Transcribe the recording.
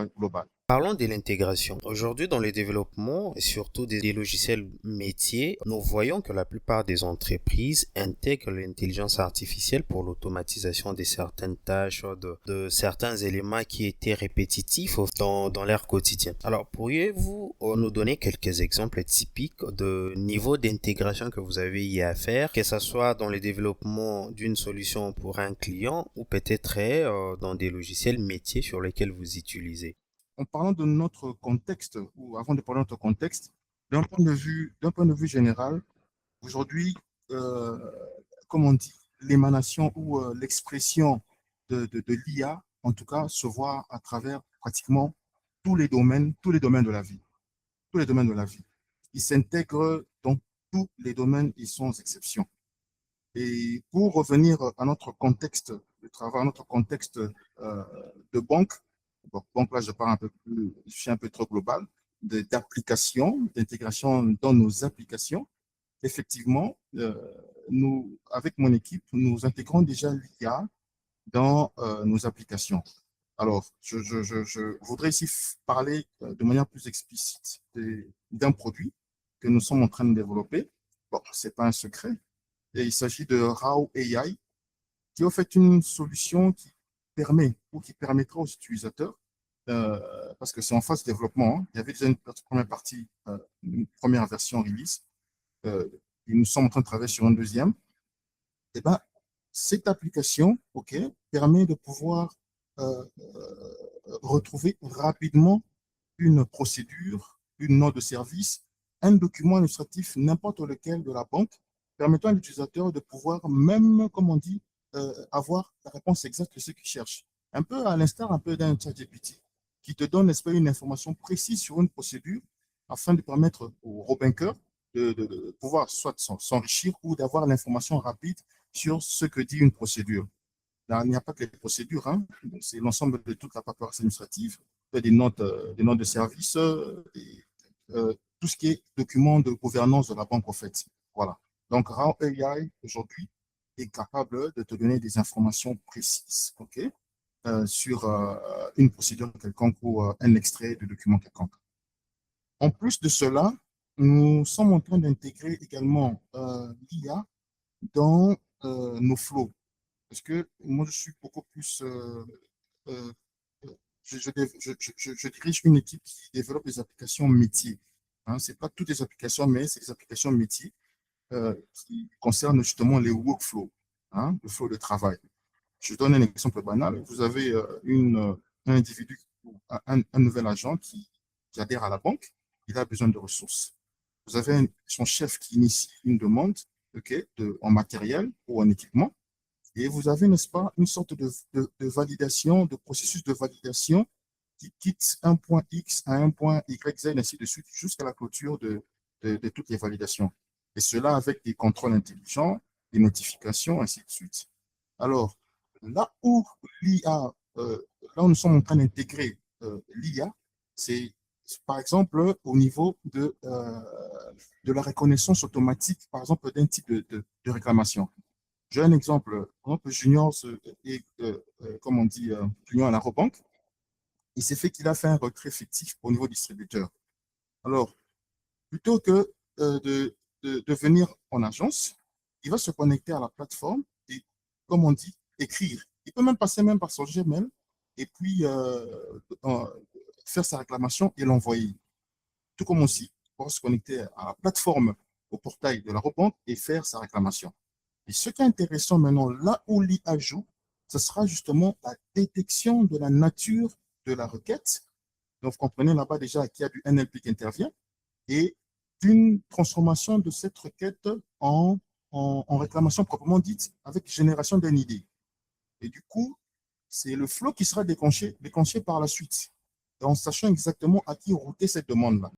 global. Parlons de l'intégration. Aujourd'hui, dans le développement, et surtout des logiciels métiers, nous voyons que la plupart des entreprises intègrent l'intelligence artificielle pour l'automatisation de certaines tâches, de certains éléments qui étaient répétitifs dans leur quotidien. Alors, pourriez-vous nous donner quelques exemples typiques de niveau d'intégration que vous avez eu à faire, que ce soit dans le développement d'une solution pour un client ou peut-être dans des logiciels métiers sur lesquels vous utilisez? En parlant de notre contexte, ou avant de parler de notre contexte, d'un point de vue général, aujourd'hui, euh, comme on dit, l'émanation ou l'expression de l'IA, en tout cas, se voit à travers pratiquement tous les domaines de la vie, tous les domaines de la vie. Il s'intègre dans tous les domaines et sans exception. Et pour revenir à notre contexte de travail, à notre contexte de banque, bon, donc là je parle un peu plus, je suis un peu trop global, d'application, d'intégration dans nos applications. Effectivement, nous, avec mon équipe, nous intégrons déjà l'IA dans nos applications. Alors, je voudrais ici parler de manière plus explicite d'un produit que nous sommes en train de développer. Bon, ce n'est pas un secret. Et il s'agit de RAW AI, qui est en fait une solution qui permet ou qui permettra aux utilisateurs, parce que c'est en phase de développement, hein, il y avait déjà une première partie, une première version release, euh, et nous sommes en train de travailler sur une deuxième. Et ben, cette application, OK, permet de pouvoir retrouver rapidement une procédure, une note de service, un document administratif, n'importe lequel de la banque, permettant à l'utilisateur de pouvoir, même, comme on dit, avoir la réponse exacte de ce qu'il cherche. Un peu à l'instar un peu d'un ChatGPT, qui te donne, n'est-ce pas, une information précise sur une procédure afin de permettre au robinqueur de pouvoir soit s'enrichir ou d'avoir l'information rapide sur ce que dit une procédure. Là, il n'y a pas que les procédures, hein. C'est l'ensemble de toute la paperasse administrative, des notes de service, et, tout ce qui est document de gouvernance de la banque, en fait. Voilà. Donc, RAW AI, aujourd'hui, est capable de te donner des informations précises, OK, sur une procédure quelconque ou un extrait de document quelconque. En plus de cela, nous sommes en train d'intégrer également l'IA dans nos flows. Parce que moi, je suis beaucoup plus. Euh, je dirige une équipe qui développe des applications métiers. Hein, ce n'est pas toutes les applications, mais c'est des applications métiers qui concernent justement les workflows, hein, le flow de travail. Je donne un exemple banal. Vous avez un individu, un nouvel agent qui adhère à la banque. Il a besoin de ressources. Vous avez son chef qui initie une demande, OK, en matériel ou en équipement. Et vous avez, n'est-ce pas, une sorte de validation, de processus de validation qui quitte un point X à un point Y, Z, ainsi de suite, jusqu'à la clôture de toutes les validations. Et cela avec des contrôles intelligents, des notifications, ainsi de suite. Alors, là où l'IA, là où nous sommes en train d'intégrer l'IA, c'est par exemple au niveau de la reconnaissance automatique, par exemple, d'un type de réclamation. J'ai un exemple. Par exemple, Junior, comme on dit, Junior à la Robank, il s'est fait qu'il a fait un retrait fictif au niveau distributeur. Alors, plutôt que de venir en agence, il va se connecter à la plateforme et, comme on dit, écrire. Il peut même passer même par son Gmail et puis faire sa réclamation et l'envoyer. Tout comme aussi, pour se connecter à la plateforme, au portail de la Robank et faire sa réclamation. Et ce qui est intéressant maintenant, là où l'IA joue, ce sera justement la détection de la nature de la requête. Donc, vous comprenez là-bas déjà qu'il y a du NLP qui intervient et d'une transformation de cette requête en réclamation proprement dite avec génération d'une idée. Et du coup, c'est le flow qui sera déclenché par la suite, en sachant exactement à qui router cette demande-là.